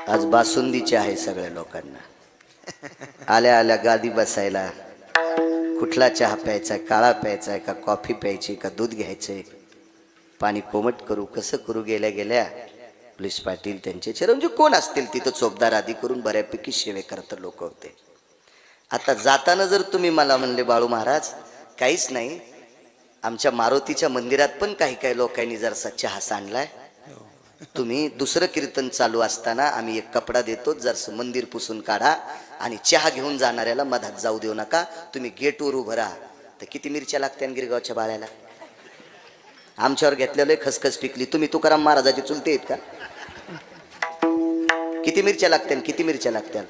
आज बासुंदीचे आहे सगळ्या लोकांना. आल्या आल्या गादी बसायला, कुठला चहा प्यायचा, काळा प्यायचा का कॉफी प्यायची का दूध घ्यायचंय, पाणी कोमट करू कसं करू, गेल्या गेल्या पोलीस पाटील त्यांचे चिरंजीव कोण असतील तिथं चोपदार आदी करून बऱ्यापैकी सेवे करत लोक होते. आता जाताना जर तुम्ही मला म्हणले बाळू महाराज काहीच नाही, आमच्या मारुतीच्या मंदिरात पण काही काही लोकांनी जरसा चहा सांडलाय, तुम्ही दुसरं कीर्तन चालू असताना आम्ही एक कपडा देतो, जरसं मंदिर पुसून काढा आणि चहा घेऊन जाणाऱ्याला मधात जाऊ देऊ नका, तुम्ही गेटवर उभं राहा. तर किती मिरच्या लागत्या गिरगावच्या बाळ्याला? आमच्यावर घेतलेलं खसखस पिकली. तुम्ही तुकाराम महाराजाची चुलते आहेत का? किती मिरच्या लागत्या, किती मिरच्या लागत्या.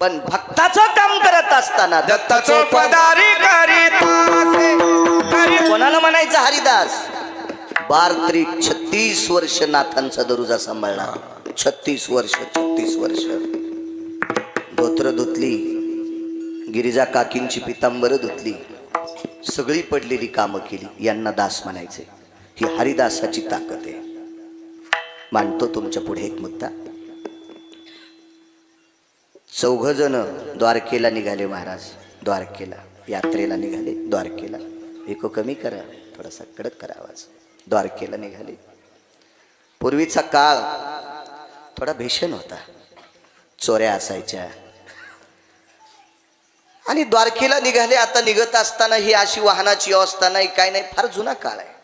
पण भक्ताचं काम करत असताना दत्ताचो पदारी कोणाला म्हणायचं हरिदास? 36 वर्ष नाथांचा दरुजा सांभाळला. 36 वर्ष धोत्र धुतली, गिरिजा काकींची पितांबर धुतली, सगळी पडलेली कामं केली. यांना दास म्हणायचे. ही हरिदासाची ताकद आहे. मांडतो तुमच्या पुढे एक मुद्दा. 4 जण द्वारकेला निघाले महाराज. द्वारकेला यात्रेला निघाले. द्वारकेला एको कमी करा, थोडासा कडक करा आवाज. द्वारकेला निघाले. पूर्वीचा काळ थोडा भीषण होता, चोऱ्या असायच्या आणि द्वारकेला निघाले. आता निघत असताना ही अशी वाहनाची व्यवस्था नाही, काय नाही, फार जुना काळ आहे.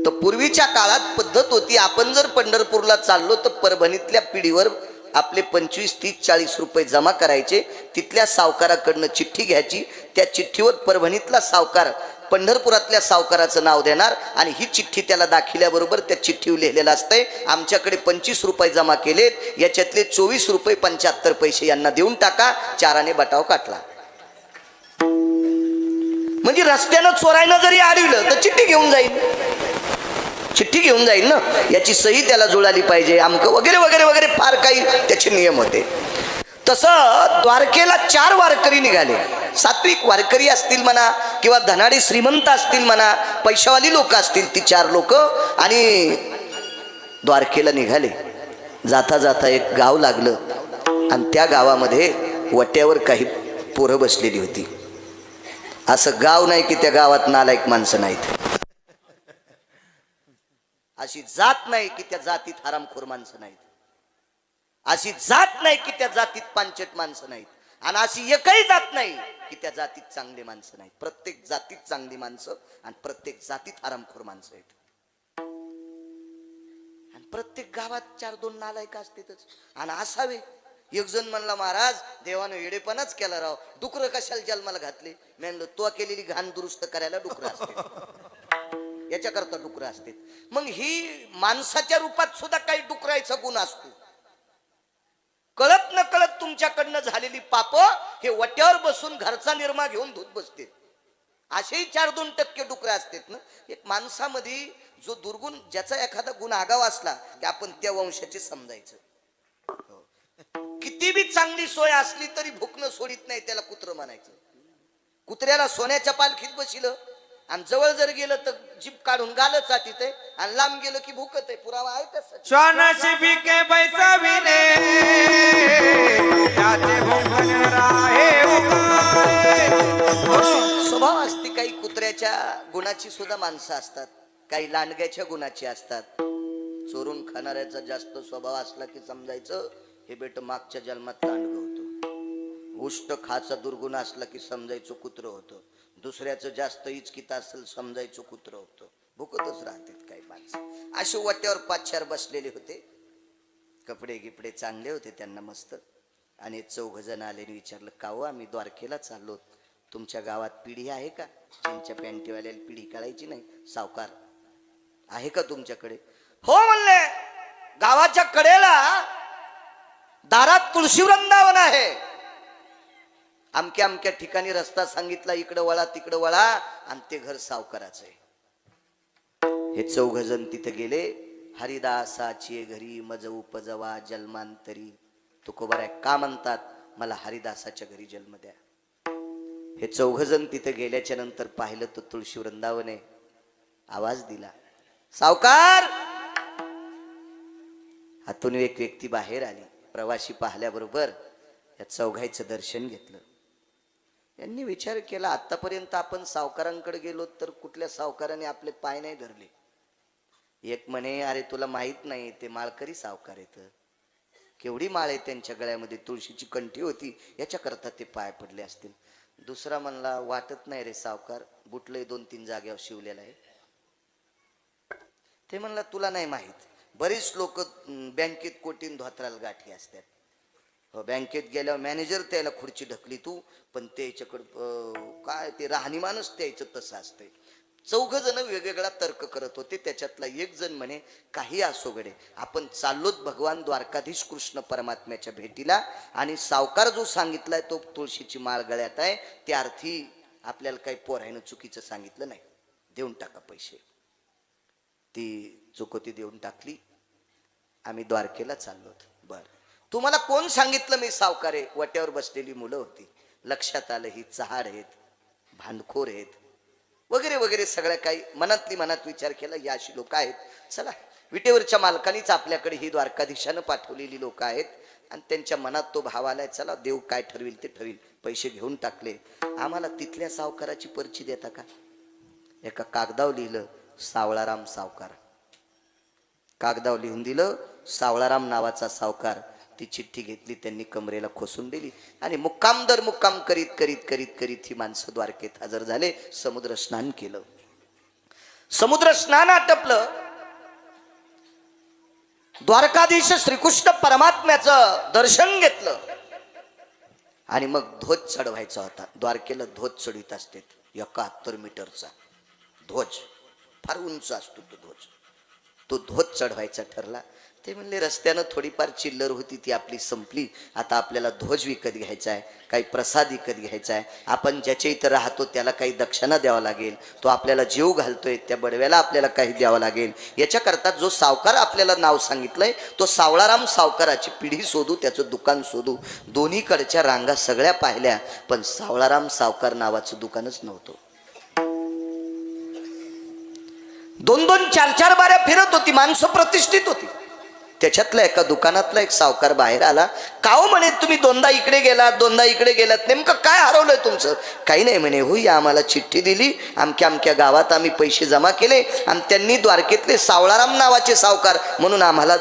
तर पूर्वीच्या काळात पद्धत होती, आपण जर पंढरपूरला चाललो तर परभणीतल्या पिढीवर आपले 25, 30, 40 रुपये जमा करायचे. तिथल्या सावकाराकडनं चिठ्ठी घ्यायची. त्या चिठ्ठीवर परभणीतला सावकार पंढरपुरातल्या सावकाराचं नाव देणार आणि ही चिठ्ठी त्याला दाखिल्याबरोबर त्या चिठ्ठीवर लिहिलेलं असतंय, आमच्याकडे 25 रुपये जमा केलेत, याच्यातले 24 रुपये 75 पैसे यांना देऊन टाका. 4 बटाव काटला. म्हणजे रस्त्यानं चोरायनं जरी आडवलं तर चिठ्ठी घेऊन जाईल, चिठ्ठी घेऊन जाईल ना, याची सही त्याला जुळाली पाहिजे, आमक वगैरे वगैरे वगैरे फार काही त्याचे नियम होते. तसं द्वारकेला 4 वारकरी निघाले. सात्विक वारकरी असतील म्हणा किंवा धनाडी श्रीमंत असतील म्हणा, पैशावाली लोक असतील ती 4 लोक, आणि द्वारकेला निघाले. जाता जाता एक गाव लागलं. आणि त्या गावामध्ये वट्यावर काही पोरं बसलेली होती. असं गाव नाही की त्या गावात नालायक माणसं नाहीत, अशी जात नाही की त्या जातीत हरामखोर माणसं नाहीत, अशी जात नाही की त्या जातीत पांचट माणसं नाहीत, आणि अशी एकही जात नाही की त्या जातीत चांगले माणसं नाहीत. प्रत्येक जातीत चांगली माणसं आणि प्रत्येक जातीत हरामखोर माणसं आहेत. आणि प्रत्येक गावात 4-2 नालायक असतेच. आणि असावे. एक जण म्हणला, महाराज देवानं येडेपणाच केला राव, डुकर कशाला जन्माला घातले. मी म्हणलं, तो केलेली घाण दुरुस्त करायला डुकर असते, याच्याकरता डुकर असते. मग ही माणसाच्या रूपात सुद्धा काही डुकरायचा गुण असतो. कळत न कळत तुमच्याकडनं झालेली पाप हे वट्यावर बसून घरचा निर्मा घेऊन धुत बसते. असेही 4-2% डुकरे असतात ना. एक माणसामध्ये जो दुर्गुण, ज्याचा एखादा गुण आगाव असला की आपण त्या वंशाचे समजायचं. किती बी चांगली सोय असली तरी भुकणं सोडित नाही त्याला कुत्र म्हणायचं. कुत्र्याला सोन्याच्या पालखीत बसिलं आणि जवळ जर गेलं तर जीप काढून गालं चाटीत आहे, आणि लांब गेलं की भुकत आहे. पुरावा आहे तसं. श्वानशिबी के बैसविले त्याचे भोंगण राहे उगाय. स्वभाव असते. काही कुत्र्याच्या गुणाची सुद्धा माणसं असतात, काही लांडग्याच्या गुणाची असतात. चोरून खाणाऱ्याचा जास्त स्वभाव असला की समजायचं हे बेट मागच्या जन्मात लांडगं होतं. उष्ट खाचा दुर्गुण असला की समजायचं कुत्र होतं. दुसऱ्याचं जास्त इचकित असेल समजायचं कुत्र होतं. भुकतच राहतात काही माणसं. असे वाट्यावर 5-4 बसलेले होते. कपडे गिपडे चांगले होते त्यांना मस्त. आणि 4 जण आले. विचारलं, का हो आम्ही द्वारकेला चाललो, तुमच्या गावात पिढी आहे का? ज्यांच्या पॅन्टीवाल्याला पिढी काढायची नाही, सावकार आहे का तुमच्याकडे? हो म्हणले, गावाच्या कडेला दारात तुळशी वृंदावन आहे. अमक्या अमक्या ठिकाणी रस्ता सांगितला, इकडं वळा तिकडं वळा, आणि ते घर सावकाराचं आहे. हे 4 जण तिथे गेले. हरिदासाची घरी मज उपजवा जन्मांतरी. तुकोबाराय का म्हणतात, मला हरिदासाच्या घरी जन्म द्या. हे 4 जण तिथे गेल्याच्या नंतर पाहिलं तर तुळशी वृंदावन आहे. आवाज दिला, सावकार. हातून एक व्यक्ती बाहेर आली. प्रवासी पाहिल्याबरोबर या 4घांचं दर्शन घेतलं. यांनी विचार केला, आतापर्यंत आपण सावकारांकडे गेलो तर कुठल्या सावकाराने आपले पाय नाही धरले. एक म्हणे, अरे तुला माहित नाही, ते माळकरी सावकार आहेत. केवढी माळ आहे त्यांच्या गळ्यामध्ये, तुळशीची कंठी होती, याच्याकरता ते पाय पडले असतील. दुसरा म्हणला, वाटत नाही रे सावकार, बुटलंय 2-3 जागेवर शिवलेलं आहे. ते म्हणला, तुला नाही माहित, बरीच लोक बँकेत कोटीन धोत्राला गाठी असतात. हो, बँकेत गेल्यावर मॅनेजर त्याला खुर्ची ढकली तू, पण त्याच्याकडं काय ते राहणीमानच त्याचं तसं असतंय. 4 जण वेगवेगळा तर्क करत होते. त्याच्यातला एक जण म्हणे, काही असो गडे, आपण चाललोत भगवान द्वारकाधीश कृष्ण परमात्म्याच्या भेटीला, आणि सावकार जो सांगितलाय तो तुळशीची माळ गळ्यात आहे, त्या अर्थी आपल्याला काही पोरायनं चुकीचं सांगितलं नाही, देऊन टाका पैसे. ती चुकती देऊन टाकली. आम्ही द्वारकेला चाललोत. बर, तुम्हाला कोण सांगितलं मी सावकार आहे? वट्यावर बसलेली मुलं होती. लक्षात आलं ही चहाड आहेत, भांडखोर आहेत, वगैरे वगैरे सगळ्या काही मनातली मनात विचार केला, या अशी लोक आहेत. चला, विटेवरच्या मालकानीच आपल्याकडे ही द्वारकाधीशानं पाठवलेली लोक आहेत, आणि त्यांच्या मनात तो भाव आलाय, चला देव काय ठरविल ते ठरविल. पैसे घेऊन टाकले. आम्हाला तिथल्या सावकाराची पर्ची देता का? एका कागदावर लिहिलं, सावळाराम सावकार. कागदावर लिहून दिलं, सावळाराम नावाचा सावकार. ती चिठ्ठी घेतली, त्यांनी कमरेला खोसून दिली, आणि मुक्काम दर मुक्काम करीत करीत करीत करीत ही माणसं द्वारकेत हजर झाले. समुद्र स्नान केलं. समुद्र स्नान आटपलं. द्वारकाधीश श्रीकृष्ण परमात्म्याचं दर्शन घेतलं, आणि मग ध्वज चढवायचा होता. द्वारकेला ध्वज चढवित असते, 71 मीटरचा ध्वज, फार उंच असतो तो ध्वज. तो ध्वज चढवायचा ठरला. ते म्हणले, रस्त्यानं थोडीफार चिल्लर होती, ती आपली संपली. आता आपल्याला ध्वज विकत घ्यायचा आहे, काही प्रसाद विकत घ्यायचा आहे. आपण ज्याच्या इथं राहतो त्याला काही दक्षिणा द्यावा लागेल. तो आपल्याला जीव घालतोय, त्या बडव्याला आपल्याला काही द्यावं लागेल. याच्याकरता जो सावकार आपल्याला नाव सांगितलंय तो सावळाराम सावकाराची पिढी शोधू, त्याचं दुकान शोधू. दोन्हीकडच्या रांगा सगळ्या पाहिल्या, पण सावळाराम सावकार नावाचं दुकानच नव्हतं. 2-2, 4-4 बाऱ्या फिरत होती. माणसं प्रतिष्ठित होती. त्याच्यातल्या एका दुकानातला एक सावकार बाहेर आला. का हो म्हणे तुम्ही दोनदा इकडे गेलात दोनदा इकडे गेलात, नेमकं काय हरवलंय तुमचं? काही नाही म्हणे, होई आम्हाला चिठ्ठी दिली, अमक्या अमक्या गावात आम्ही पैसे जमा केले आणि त्यांनी द्वारकेतले सावळाराम नावाचे सावकार म्हणून आम्हाला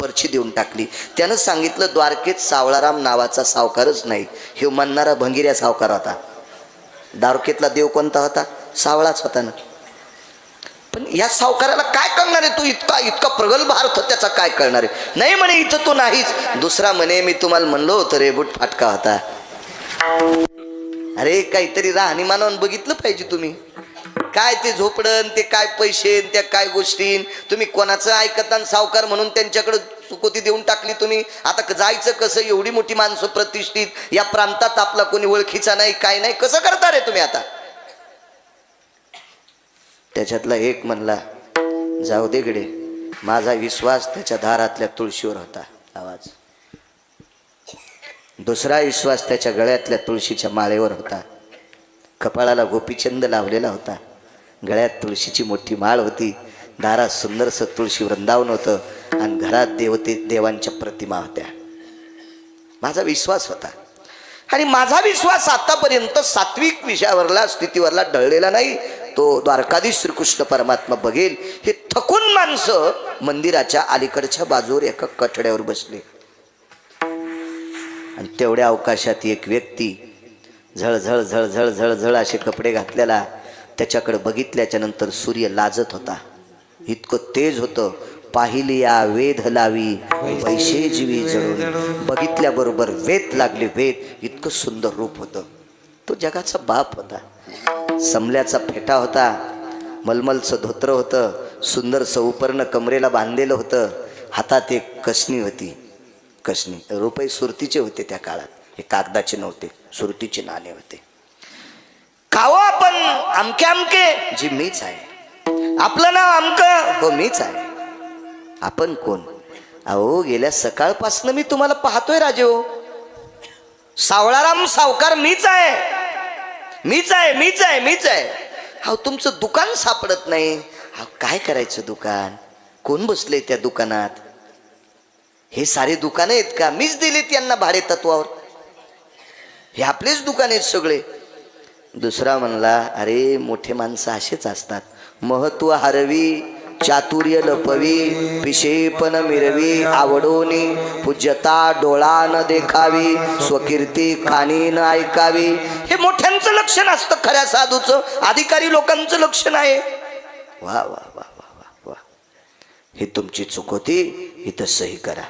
पर्ची देऊन टाकली. त्यानं सांगितलं द्वारकेत सावळाराम नावाचा सावकारच नाही, हे म्हणणारा भंगिऱ्या सावकार होता. द्वारकेतला देव कोणता होता? सावळाच होता ना. पण या सावकाराला काय कळणार आहे? तू इतका इतका प्रगल्भ अर्थ त्याचा काय कळणार आहे? नाही म्हणे इथं तो नाहीच. दुसरा म्हणे मी तुम्हाला म्हणलो होतं रे, बुट फाटका होता. अरे काहीतरी राहणीमानावर बघितलं पाहिजे तुम्ही. काय ते झोपडन, ते काय पैसे, त्या काय गोष्टी तुम्ही कोणाचं ऐकता? सावकार म्हणून त्यांच्याकडे चुकोती देऊन टाकली तुम्ही. आता जायचं कसं? एवढी मोठी माणसं प्रतिष्ठित, या प्रांतात आपला कोणी ओळखीचा नाही, काय नाही, कसं करता रे तुम्ही आता? त्याच्यातला एक म्हणला जाऊ दे गडे, माझा विश्वास त्याच्या दारातल्या तुळशीवर होता. आवाज. दुसरा विश्वास त्याच्या गळ्यातल्या तुळशीच्या माळेवर होता. कपाळाला गोपीचंद लावलेला होता, गळ्यात तुळशीची मोठी माळ होती, दारात सुंदरसं तुळशी वृंदावन होतं आणि घरात देवांच्या प्रतिमा होत्या. माझा विश्वास होता आणि माझा विश्वास आतापर्यंत सात्विक विषयावरला स्थितीवरला ढळलेला नाही. तो द्वारकाधीश श्रीकृष्ण परमात्मा बघेल हे थकून माणसं मंदिराच्या अलीकडच्या बाजूवर एका कठड्यावर बसले आणि तेवढ्या अवकाशात एक व्यक्ती झळझळ झळझळ झळझळ असे कपडे घातलेला त्याच्याकडे बघितल्याच्या नंतर सूर्य लाजत होता. इतकं तेज होतं. पाहिली या वेध लावी पैसे जीवी जळून, बघितल्याबरोबर वेध लागले वेध. इतकं सुंदर रूप होतं. तो जगाचा बाप होता. समल्याचा फेटा होता, मलमलचं धोत्र होतं, सुंदरसं उपर्ण कमरेला बांधलेलं होतं. हातात एक कसणी होती. कसणी रुपये सुरतीचे होते त्या काळात, हे कागदाचे नव्हते, सुरतीचे नाणे होते. खाओ आपण अमके अमके, जी मीच आहे. आपलं नाव अमक, हो मीच आहे. आपण कोण? अहो गेल्या सकाळपासून मी तुम्हाला पाहतोय राजे हो. सावळाराम सावकार मीच आहे, मीच आहे, मीच आहे, मीच आहे. अहो तुमचं दुकान सापडत नाही. अहो काय करायचं दुकान? कोण बसले त्या दुकानात? हे सारे दुकान आहेत का? मीच दिले त्यांना भाडे तत्वावर. हे आपलेच दुकान आहेत सगळे. दुसरा म्हणला अरे मोठे माणसं असेच असतात, महत्व हरवी, चातुर्य लपवी, पिशेपण मिरवी, आवडोनी पूज्यता डोळा न देखावी, स्वकीर्ती कानी न ऐकावी. हे मोठ्यांचं लक्षण असतं खऱ्या साधूचं, अधिकारी लोकांचं लक्षण आहे. वा वा वा वा वा वा. हे तुमची चूक होती, इथं सही करा.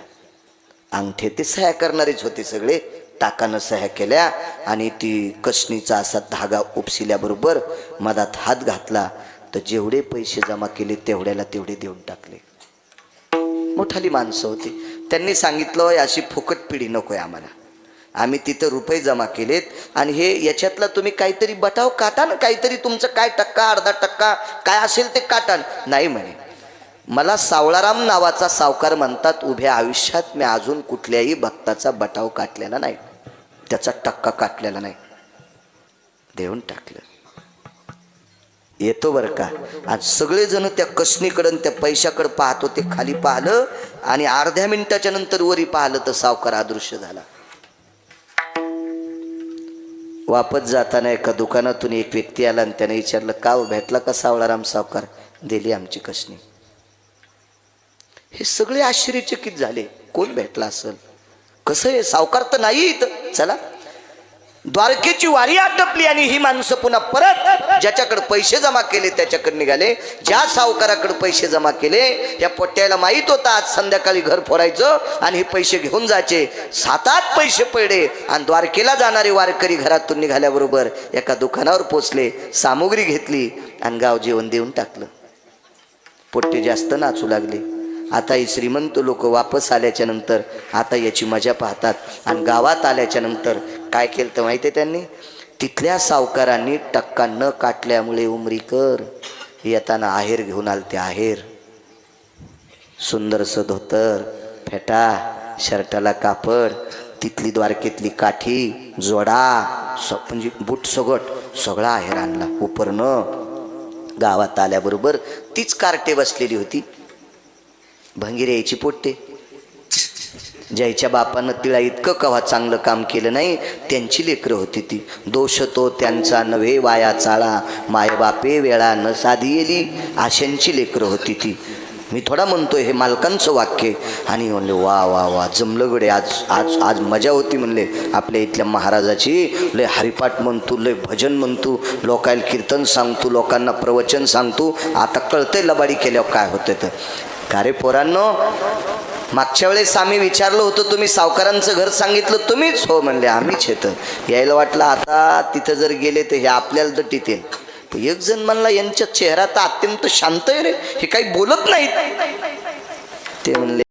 अंगठे ते सह्या करणारेच होते सगळे. टाकानं सह्या केल्या आणि ती कसणीचा असा धागा उपसिल्याबरोबर मधात हात घातला तर जेवढे पैसे जमा केले तेवढ्याला तेवढे देऊन टाकले. मोठाली माणसं होती. त्यांनी सांगितलं अशी फुकट पिढी नकोय आम्हाला. आम्ही तिथं रुपये जमा केलेत आणि हे याच्यातला तुम्ही काहीतरी बटाव काटा ना, काहीतरी तुमचं काय टक्का अर्धा टक्का काय असेल ते काटा. नाही म्हणे, मला सावळाराम नावाचा सावकार म्हणतात, उभ्या आयुष्यात मी अजून कुठल्याही भक्ताचा बटाव काटलेला नाही, त्याचा टक्का काटलेला नाही. देऊन टाकलं. येतो बरं का. आज सगळेजण त्या कसणीकडं त्या पैशाकडं पाहत होते. खाली पाहिलं आणि अर्ध्या मिनिटाच्या नंतर वरी पाहिलं तर सावकार अदृश्य झाला. वापस जाताना एका दुकानातून एक व्यक्ती आला आणि त्याने विचारलं का भेटला का सावळाराम सावकार? दिली आमची कसणी. हे सगळे आश्चर्यचकित झाले. कोण भेटला असेल? कसं आहे? सावकार तर नाही इथं. चला, द्वारकेची वारी आटपली आणि ही माणसं पुन्हा परत ज्याच्याकडे पैसे जमा केले त्याच्याकडे निघाले. ज्या सावकाराकडे पैसे जमा केले या पोट्याला माहीत होता आज संध्याकाळी घर फोडायचं आणि हे पैसे घेऊन जायचे. 7-8 पैसे पडले आणि द्वारकेला जाणारे वारकरी घरातून निघाल्याबरोबर एका दुकानावर पोचले, सामुग्री घेतली आणि गाव जेवण देऊन टाकलं. पोट्टे जास्त नाचू लागले. आता ही श्रीमंत लोक वापस आल्याच्या नंतर आता याची मजा पाहतात. आणि गावात आल्याच्या नंतर काय केलं तर माहिती आहे त्यांनी? तिथल्या सावकारांनी टक्का न काटल्यामुळे उमरीकर येताना आहेर घेऊन आले. ते आहेर सुंदरसं धोतर, फेटा, शर्टाला कापड, तिथली द्वारकेतली काठी, जोडा, म्हणजे बूट सगट सगळा आहेर आणला. उपरनं गावात आल्याबरोबर तीच कार्टे बसलेली होती. भंगीर यायची पोट्टे. ज्याच्या बापानं तिला इतकं कवा चांगलं काम केलं नाही त्यांची लेकरं होती ती. दोष तो त्यांचा नव्हे वाया चाळा, मायबापे वेळा न साधी येली, आशांची लेकरं होती ती. मी थोडा म्हणतोय, हे मालकांचं वाक्य. आणि म्हणले वा वा वा जमलं गडे, आज आज आज मजा होती म्हणले आपल्या इथल्या महाराजाची. लय हरिपाठ म्हणतो, लय भजन म्हणतो, लोकायला कीर्तन सांगतो, लोकांना प्रवचन सांगतो. आता कळतंय लबाडी केल्यावर काय होतं. तर का रे पोरांनो, मागच्या वेळेस आम्ही विचारलं होतं तुम्ही सावकारांचं घर सांगितलं तुम्हीच? हो म्हणले आम्हीच. येतं यायला वाटलं आता तिथं जर गेले तर हे आपल्याला तर टितेल. एक जण म्हणला यांच्या चेहरा तर अत्यंत शांत आहे रे, हे काही बोलत नाहीत. ते म्हणले